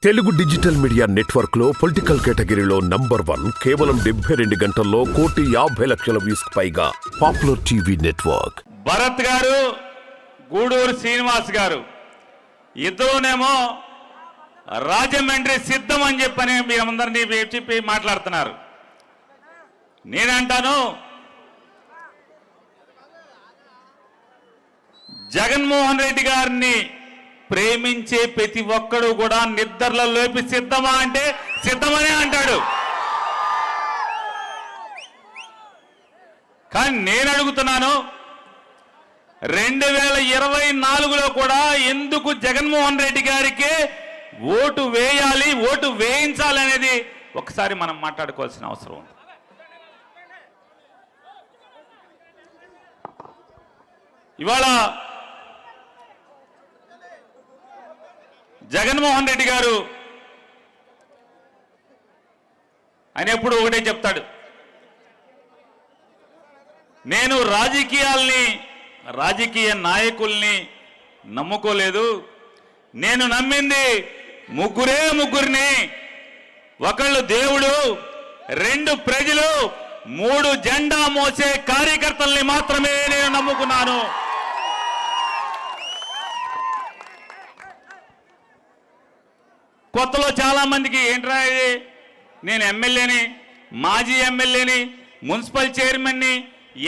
Telugu digital media network లో political కేటగిరీలో #1 కేవలం 72 గంటల్లో 1,50,00,000 వ్యూస్ పైగా పాపులర్ టీవీ నెట్వర్క్. భరత్ గారు, గూడూరు శ్రీనివాస్ గారు ఇద్దరునేమో రాజమండ్రి సిద్ధం అని చెప్పని మీ అందరినీ చెప్పి మాట్లాడుతున్నారు. నేనంటాను జగన్మోహన్ రెడ్డి గారిని ప్రేమించే ప్రతి ఒక్కడు కూడా నిద్రలో లేపి సిద్ధమా అంటే సిద్ధమనే అంటాడు. కానీ నేను అడుగుతున్నాను, 2024లో కూడా ఎందుకు జగన్మోహన్ రెడ్డి గారికి ఓటు వేయాలి, ఓటు వేయించాలనేది ఒకసారి మనం మాట్లాడుకోవాల్సిన అవసరం ఉంది. ఇవాళ జగన్మోహన్ రెడ్డి గారు ఆయన ఎప్పుడు ఒకటే చెప్తాడు, నేను రాజకీయ నాయకుల్ని నమ్ముకోలేదు, నేను నమ్మింది ముగ్గురిని, ఒకళ్ళు దేవుడు, 2 ప్రజలు, 3 జెండా మోసే కార్యకర్తల్ని మాత్రమే నేను నమ్ముకున్నాను. కొత్తలో చాలా మందికి ఏంట్రా ఇది, నేను ఎమ్మెల్యేని, మాజీ ఎమ్మెల్యేని, మున్సిపల్ చైర్మన్ని,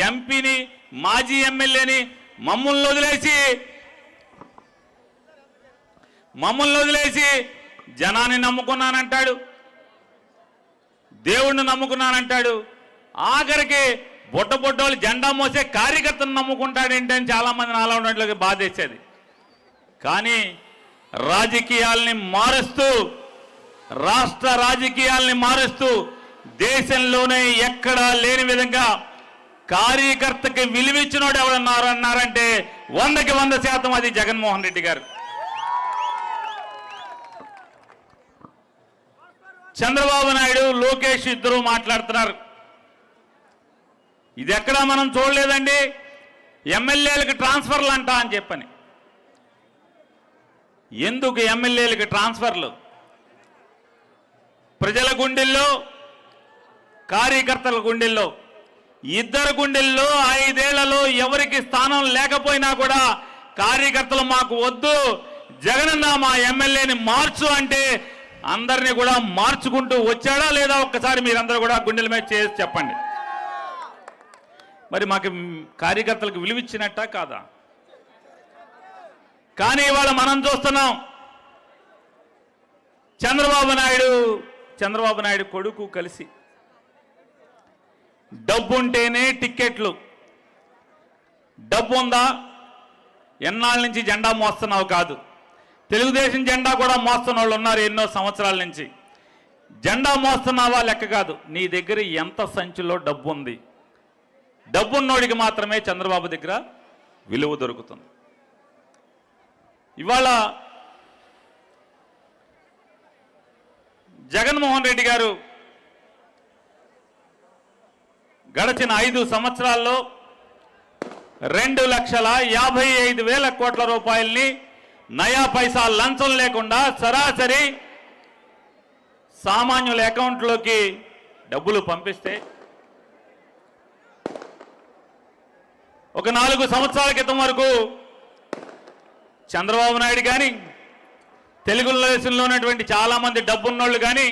ఎంపీని, మాజీ ఎమ్మెల్యేని, మమ్మల్ని వదిలేసి జనాన్ని నమ్ముకున్నానంటాడు, దేవుణ్ణి నమ్ముకున్నానంటాడు, ఆఖరికి బొట్టబొట్టోళ్ళు జెండా మోసే కార్యకర్తను నమ్ముకుంటాడేంటి అని చాలా మంది నాలో ఉన్నట్లుగా బాధేసేది. కానీ రాజకీయాల్ని మారుస్తూ, రాష్ట్ర రాజకీయాల్ని మారుస్తూ దేశంలోనే ఎక్కడా లేని విధంగా కార్యకర్తకి విలువిచ్చినోడు ఎవరన్నారంటే 100కి 100% అది జగన్మోహన్ రెడ్డి గారు. చంద్రబాబు నాయుడు, లోకేష్ ఇద్దరు మాట్లాడుతున్నారు. ఇది ఎక్కడా మనం చూడలేదండి, ఎమ్మెల్యేలకు ట్రాన్స్ఫర్లు అంటా అని చెప్పని. ఎందుకు ఎమ్మెల్యేలకు ట్రాన్స్ఫర్లు? ప్రజల గుండెల్లో, కార్యకర్తల గుండెల్లో, ఇద్దరు గుండెల్లో 5 ఏళ్లలో ఎవరికి స్థానం లేకపోయినా కూడా కార్యకర్తలు మాకు వద్దు, జగనన్న మా ఎమ్మెల్యేని మార్చు అంటే అందరినీ కూడా మార్చుకుంటూ వచ్చాడా లేదా ఒక్కసారి మీరందరూ కూడా గుండెల మీద చేసి చెప్పండి. మరి మాకు కార్యకర్తలకు విలువిచ్చినట్టా కాదా? కానీ ఇవాళ మనం చూస్తున్నాం, చంద్రబాబు నాయుడు కొడుకు కలిసి డబ్బు ఉంటేనే టిక్కెట్లు, డబ్బు ఉందా, ఎన్నాళ్ళ నుంచి జెండా మోస్తున్నావు కాదు, తెలుగుదేశం జెండా కూడా మోస్తున్న వాళ్ళు ఉన్నారు ఎన్నో సంవత్సరాల నుంచి. జెండా మోస్తున్నావా లెక్క కాదు, నీ దగ్గర ఎంత సంచిలో డబ్బు ఉంది, డబ్బున్నోడికి మాత్రమే చంద్రబాబు దగ్గర విలువ దొరుకుతుంది. ఇవాళ జగన్మోహన్ రెడ్డి గారు గడిచిన 5 సంవత్సరాల్లో 2,55,000 కోట్ల రూపాయల్ని నయా పైసా లంచం లేకుండా సరాసరి సామాన్యుల అకౌంట్లోకి డబ్బులు పంపిస్తే, ఒక 4 సంవత్సరాల క్రితం వరకు చంద్రబాబు నాయుడు కానీ, తెలుగుదేశంలో ఉన్నటువంటి చాలామంది డబ్బున్నోళ్ళు కానీ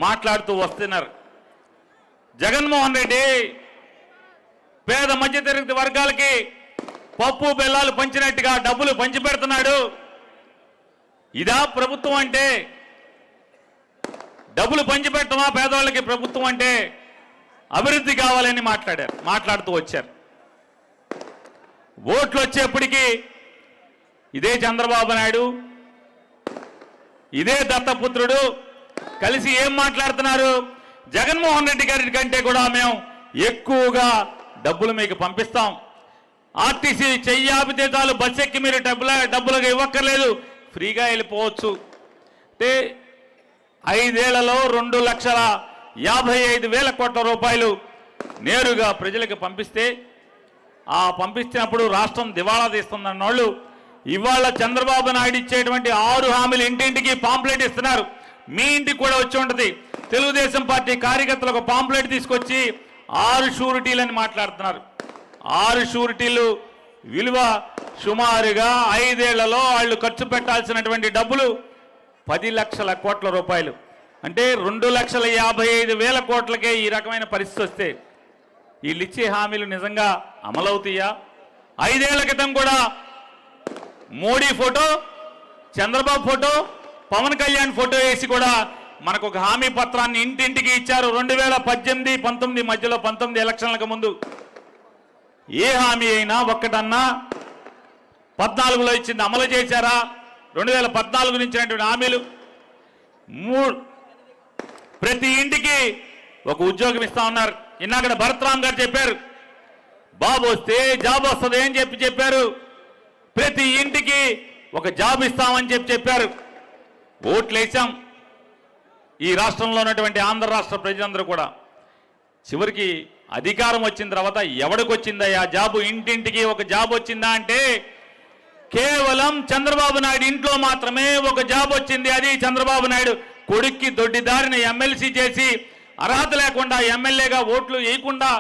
మాట్లాడుతూ వస్తున్నారు. జగన్మోహన్ రెడ్డి పేద మధ్యతరగతి వర్గాలకి పప్పు బెల్లాలు పంచినట్టుగా డబ్బులు పంచిపెడుతున్నాడు. ఇదా ప్రభుత్వం అంటే? డబ్బులు పంచిపెట్టమా పేదవాళ్ళకి ప్రభుత్వం అంటే? అభివృద్ధి కావాలని మాట్లాడుతూ వచ్చారు. ఓట్లు వచ్చేప్పటికీ ఇదే చంద్రబాబు నాయుడు, ఇదే దత్తపుత్రుడు కలిసి ఏం మాట్లాడుతున్నారు? జగన్మోహన్ రెడ్డి గారి కంటే కూడా మేము ఎక్కువగా డబ్బులు మీకు పంపిస్తాం, ఆర్టీసీ చెయ్యాపితే చాలు, బస్ ఎక్కి మీరు డబ్బులుగా ఇవ్వక్కర్లేదు, ఫ్రీగా వెళ్ళిపోవచ్చు అంటే 5 ఏళ్లలో 2,55,000 కోట్ల రూపాయలు నేరుగా ప్రజలకు పంపిస్తే, ఆ పంపించినప్పుడు రాష్ట్రం దివాళా తీస్తుందన్న వాళ్ళు ఇవాళ చంద్రబాబు నాయుడు ఇచ్చేటువంటి 6 హామీలు ఇంటింటికి పాంప్లెట్ ఇస్తున్నారు. మీ ఇంటికి కూడా వచ్చి ఉంటుంది. తెలుగుదేశం పార్టీ కార్యకర్తలు ఒక పాంప్లెట్ తీసుకొచ్చి 6 షూరిటీలని మాట్లాడుతున్నారు. 6 షూరిటీలు విలువ సుమారుగా 5 ఏళ్లలో వాళ్ళు ఖర్చు పెట్టాల్సినటువంటి డబ్బులు 10 లక్షల కోట్ల రూపాయలు. అంటే 2,55,000 కోట్లకే ఈ రకమైన పరిస్థితి వస్తే వీళ్ళు ఇచ్చే హామీలు నిజంగా అమలవుతాయా? 5 ఏళ్ల క్రితం కూడా Modi photo, Chandrababu photo, Pawan Kalyan photo వేసి కూడా మనకు ఒక హామీ పత్రాన్ని ఇంటింటికి ఇచ్చారు. 2018-19 మధ్యలో 19 ఎలక్షన్లకు ముందు ఏ హామీ అయినా ఒక్కటన్నా 14లో ఇచ్చింది అమలు చేశారా? 2014 నుంచి ఇచ్చినటువంటి హామీలు ప్రతి ఇంటికి ఒక ఉద్యోగం ఇస్తా ఉన్నారు. ఇన్నాక భరత్రామ్ గారు చెప్పారు, బాబు వస్తే జాబ్ వస్తుంది అని చెప్పారు. ప్రతి ఇంటికి ఒక జాబ్ ఇస్తామని చెప్పారు. ఓట్లు వేసాం. ఈ రాష్ట్రంలో ఉన్నటువంటి ఆంధ్ర రాష్ట్ర ప్రజలందరూ కూడా చివరికి అధికారం వచ్చిన తర్వాత ఎవడికి వచ్చిందయ్యా జాబు? ఇంటింటికి ఒక జాబ్ వచ్చిందా అంటే కేవలం చంద్రబాబు నాయుడు ఇంట్లో మాత్రమే ఒక జాబ్ వచ్చింది. అది చంద్రబాబు నాయుడు కొడుక్కి దొడ్డిదారిని ఎమ్మెల్సీ చేసి అర్హత లేకుండా ఎమ్మెల్యేగా ఓట్లు వేయకుండా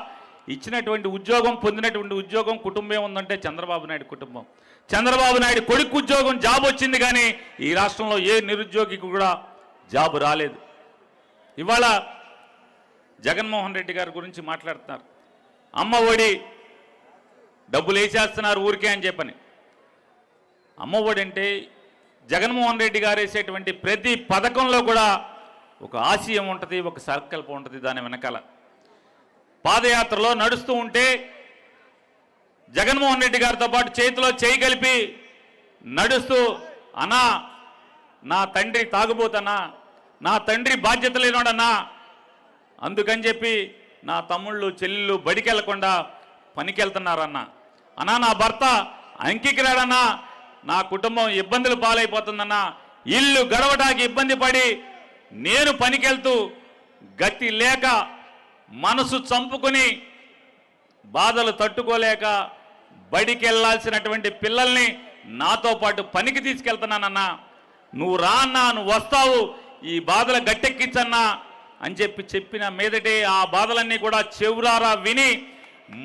ఇచ్చినటువంటి ఉద్యోగం, పొందినటువంటి ఉద్యోగం కుటుంబం ఉందంటే చంద్రబాబు నాయుడు కుటుంబం. చంద్రబాబు నాయుడు కొడుకు ఉద్యోగం జాబ్ వచ్చింది, కానీ ఈ రాష్ట్రంలో ఏ నిరుద్యోగికి కూడా జాబ్ రాలేదు. ఇవాళ జగన్మోహన్ రెడ్డి గారి గురించి మాట్లాడుతున్నారు. అమ్మ ఒడి డబ్బులు వేసేస్తున్నారు ఊరికే అని చెప్పని. అమ్మ ఒడి అంటే జగన్మోహన్ రెడ్డి గారు వేసేటువంటి ప్రతి పథకంలో కూడా ఒక ఆశయం ఉంటుంది, ఒక సంకల్పం ఉంటుంది. దాని వెనకాల పాదయాత్రలో నడుస్తూ ఉంటే జగన్మోహన్ రెడ్డి గారితో పాటు చేతిలో చేయి కలిపి నడుస్తూ, అన్నా నా తండ్రి తాగుబోతన్నా, నా తండ్రి బాధ్యత లేనోడన్నా, అందుకని చెప్పి నా తమ్ముళ్ళు చెల్లెళ్ళు బడికెళ్లకుండా పనికెళ్తున్నారన్నా, అన్నా నా భర్త అంకికి రాడన్నా, నా కుటుంబం ఇబ్బందులు పాలైపోతుందన్నా, ఇల్లు గడవడానికి ఇబ్బంది పడి నేను పనికెళ్తూ గతి లేక మనసు చంపుకుని బాధలు తట్టుకోలేక బడికెళ్లాల్సినటువంటి పిల్లల్ని నాతో పాటు పనికి తీసుకెళ్తున్నానన్నా, నువ్వు రా అన్నా, నువ్వు వస్తావు, ఈ బాధలు గట్టెక్కించన్నా అని చెప్పిన మీదటే ఆ బాధలన్నీ కూడా చెవురారా విని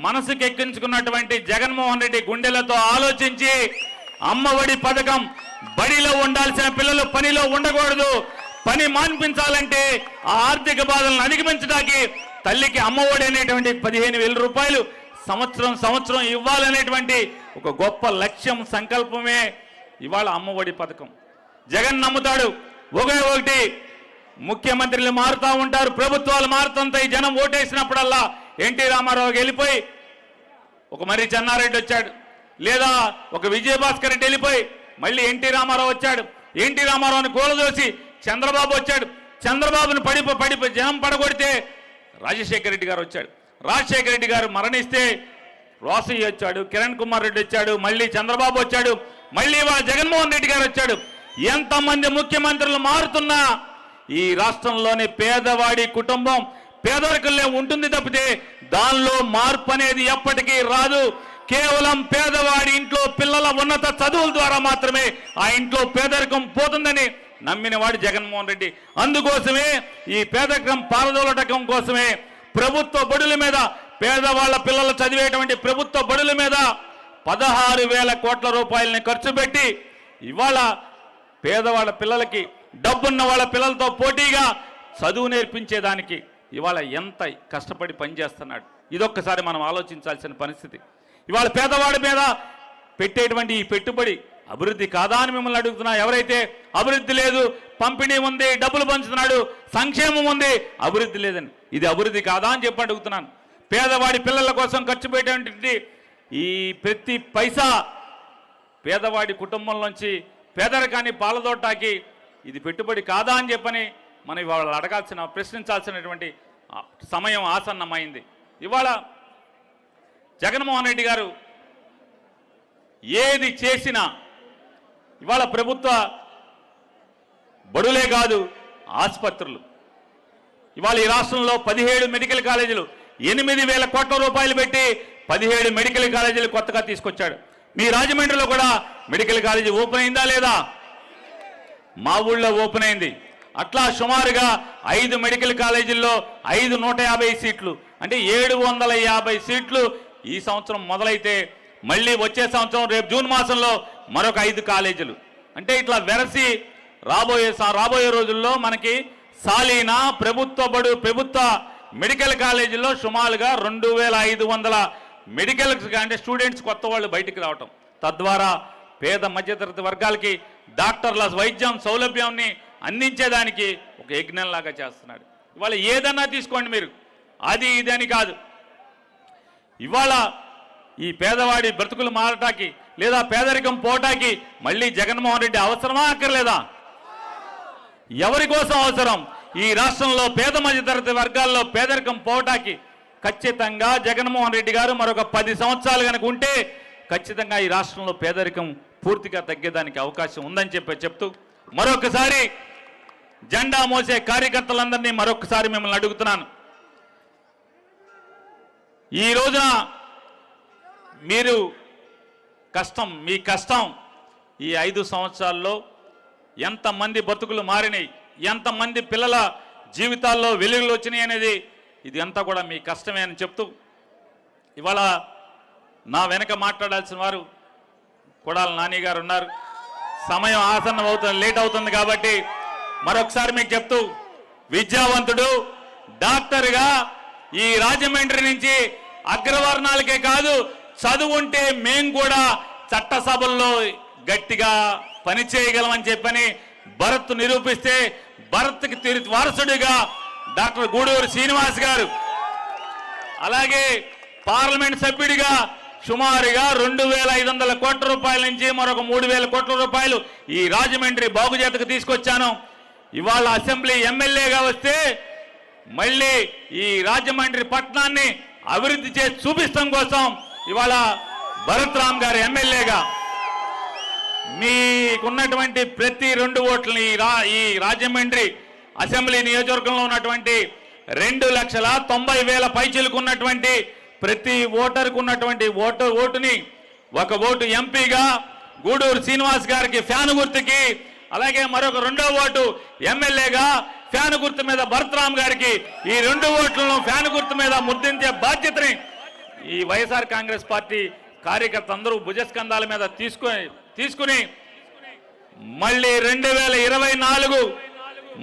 మనసుకెక్కించుకున్నటువంటి జగన్మోహన్ రెడ్డి గుండెలతో ఆలోచించి అమ్మఒడి పథకం, బడిలో ఉండాల్సిన పిల్లలు పనిలో ఉండకూడదు, పని మాన్పించాలంటే ఆ ఆర్థిక బాధలను అధిగమించడానికి తల్లికి అమ్మఒడి అనేటువంటి 15,000 రూపాయలు సంవత్సరం ఇవ్వాలనేటువంటి ఒక గొప్ప లక్ష్యం, సంకల్పమే ఇవాళ అమ్మఒడి పథకం. జగన్ నమ్ముతాడు ఒకటి, ముఖ్యమంత్రులు మారుతూ ఉంటారు, ప్రభుత్వాలు మారుతుంటాయి, జనం ఓటేసినప్పుడల్లా ఎన్టీ రామారావుకి వెళ్ళిపోయి ఒక మర్రి చెన్నారెడ్డి వచ్చాడు, లేదా ఒక విజయభాస్కర్ రెడ్డి వెళ్ళిపోయి మళ్ళీ ఎన్టీ రామారావు వచ్చాడు, ఎన్టీ రామారావుని కూలదోసి చంద్రబాబు వచ్చాడు, చంద్రబాబును పడి జనం పడగొడితే రాజశేఖర రెడ్డి గారు వచ్చాడు, రాజశేఖర రెడ్డి గారు మరణిస్తే రోసయ్య వచ్చాడు, కిరణ్ కుమార్ రెడ్డి వచ్చాడు, మళ్ళీ చంద్రబాబు వచ్చాడు, మళ్ళీ జగన్మోహన్ రెడ్డి గారు వచ్చాడు. ఎంతమంది ముఖ్యమంత్రులు మారుతున్నా ఈ రాష్ట్రంలోని పేదవాడి కుటుంబం పేదరికల్లో ఉంటుంది తప్పితే దానిలో మార్పు అనేది ఎప్పటికీ రాదు. కేవలం పేదవాడి ఇంట్లో పిల్లల ఉన్నత చదువుల ద్వారా మాత్రమే ఆ ఇంట్లో పేదరికం పోతుందని నమ్మిన వాడు జగన్మోహన్ రెడ్డి. అందుకోసమే ఈ పేదరికం పారదోలటం కోసమే ప్రభుత్వ బడుల మీద, పేదవాళ్ల పిల్లలు చదివేటువంటి ప్రభుత్వ బడుల మీద 16,000 కోట్ల రూపాయలని ఖర్చు పెట్టి ఇవాళ పేదవాళ్ళ పిల్లలకి, డబ్బున్న వాళ్ళ పిల్లలతో పోటీగా చదువు నేర్పించేదానికి ఇవాళ ఎంత కష్టపడి పనిచేస్తున్నాడు. ఇదొక్కసారి మనం ఆలోచించాల్సిన పరిస్థితి. ఇవాళ పేదవాడి మీద పెట్టేటువంటి ఈ పెట్టుబడి అభివృద్ధి కాదా అని మిమ్మల్ని అడుగుతున్నా. ఎవరైతే అభివృద్ధి లేదు, పంపిణీ ఉంది, డబ్బులు పంచుతున్నాడు, సంక్షేమం ఉంది, అభివృద్ధి లేదని, ఇది అభివృద్ధి కాదా అని చెప్పి అడుగుతున్నాను. పేదవాడి పిల్లల కోసం ఖర్చు పెట్టేటువంటి ఈ ప్రతి పైసా పేదవాడి కుటుంబంలోంచి పేదరికాన్ని పాలదోటాకి ఇది పెట్టుబడి కాదా అని చెప్పని మనం ఇవాళ అడగాల్సిన, ప్రశ్నించాల్సినటువంటి సమయం ఆసన్నమైంది. ఇవాళ జగన్మోహన్ రెడ్డి గారు ఏది చేసినా ఇవాళ ప్రభుత్వ బడులే కాదు, ఆసుపత్రులు, ఇవాళ ఈ రాష్ట్రంలో 17 మెడికల్ కాలేజీలు 8,000 కోట్ల రూపాయలు పెట్టి 17 మెడికల్ కాలేజీలు కొత్తగా తీసుకొచ్చాడు. మీ రాజమండ్రిలో కూడా మెడికల్ కాలేజీ ఓపెన్ అయిందా లేదా? మా ఊళ్ళో ఓపెన్ అయింది. అట్లా సుమారుగా 5 మెడికల్ కాలేజీల్లో 5 150 సీట్లు, అంటే 750 సీట్లు ఈ సంవత్సరం మొదలైతే మళ్ళీ వచ్చే సంవత్సరం రేపు జూన్ మాసంలో మరొక 5 కాలేజీలు. అంటే ఇట్లా వెరసి రాబోయే రోజుల్లో మనకి సాలీనా ప్రభుత్వ మెడికల్ కాలేజీల్లో సుమారుగా 2500 మెడికల్ అంటే స్టూడెంట్స్ కొత్త వాళ్ళు బయటికి రావటం, తద్వారా పేద మధ్యతరగతి వర్గాలకి డాక్టర్ల వైద్యం సౌలభ్యాన్ని అందించేదానికి ఒక యజ్ఞంలాగా చేస్తున్నాడు. ఇవాళ ఏదన్నా తీసుకోండి మీరు, అది ఇదని కాదు. ఇవాళ ఈ పేదవాడి బ్రతుకులు మారటానికి లేదా పేదరికం పోటానికి మళ్ళీ జగన్మోహన్ రెడ్డి అవసరమా అక్కర్లేదా? ఎవరి కోసం అవసరం? ఈ రాష్ట్రంలో పేద మధ్యతరగతి వర్గాల్లో పేదరికం పోటానికి ఖచ్చితంగా జగన్మోహన్ రెడ్డి గారు మరొక 10 సంవత్సరాలు కనుక ఉంటే ఖచ్చితంగా ఈ రాష్ట్రంలో పేదరికం పూర్తిగా తగ్గేదానికి అవకాశం ఉందని చెప్తూ మరొకసారి జెండా మోసే కార్యకర్తలందరినీ మరొకసారి మిమ్మల్ని అడుగుతున్నాను. ఈ రోజున మీరు మీ కష్టం ఈ 5 సంవత్సరాల్లో ఎంతమంది బతుకులు మారినాయి, ఎంతమంది పిల్లల జీవితాల్లో వెలుగులు వచ్చినాయి అనేది ఇది అంతా కూడా మీ కష్టమే అని చెప్తూ ఇవాళ నా వెనక మాట్లాడాల్సిన వారు కొడాల నాని గారు ఉన్నారు. సమయం ఆసన్నం అవుతుంది, లేట్ అవుతుంది కాబట్టి మరొకసారి మీకు చెప్తూ, విద్యావంతుడు డాక్టర్గా ఈ రాజమండ్రి నుంచి అగ్రవర్ణాలకే కాదు చదువుంటే మేము కూడా చట్టసభల్లో గట్టిగా పనిచేయగలమని చెప్పని భరత్ నిరూపిస్తే భరత్కి వారసుడిగా డాక్టర్ గూడూరు శ్రీనివాస్ గారు, అలాగే పార్లమెంట్ సభ్యుడిగా సుమారుగా 2500 కోట్ల రూపాయల నుంచి మరొక 3000 కోట్ల రూపాయలు ఈ రాజమండ్రి బాగుజేతకు తీసుకొచ్చాను. ఇవాళ అసెంబ్లీ ఎమ్మెల్యేగా వస్తే మళ్ళీ ఈ రాజమండ్రి పట్టణాన్ని అభివృద్ధి చేసి చూపిస్తాం కోసం ఇవాళ భరత్ రామ్ గారు ఎమ్మెల్యేగా మీకున్నటువంటి ప్రతి 2 ఓట్లని ఈ రాజమండ్రి అసెంబ్లీ నియోజకవర్గంలో ఉన్నటువంటి 2,90,000 పైచిలుకున్నటువంటి ప్రతి ఓటర్కు ఉన్నటువంటి ఓటుని ఒక ఓటు ఎంపీగా గూడూరు శ్రీనివాస్ గారికి ఫ్యాన్ గుర్తుకి, అలాగే మరొక 2వ ఓటు ఎమ్మెల్యేగా ఫ్యాన్ గుర్తు మీద భరతరామ్ గారికి ఈ 2 ఓట్లను ఫ్యాన్ గుర్తు మీద ముద్రించే బాధ్యతని ఈ వైఎస్ఆర్ కాంగ్రెస్ పార్టీ కార్యకర్త అందరూ భుజస్కంధాల మీద తీసుకుని మళ్ళీ 2024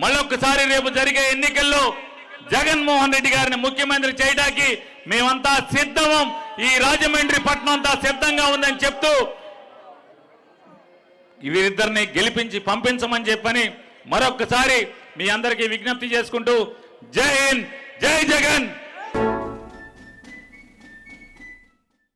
మళ్ళొక్కసారి రేపు జరిగే ఎన్నికల్లో జగన్మోహన్ రెడ్డి గారిని ముఖ్యమంత్రి చేయడానికి మేమంతా సిద్ధం, ఈ రాజమండ్రి పట్టణం అంతా సిద్ధంగా ఉందని చెప్తూ వీరిద్దరిని గెలిపించి పంపించమని చెప్పని మరొక్కసారి మీ అందరికీ విజ్ఞప్తి చేసుకుంటూ జై హింద్, జై జగన్.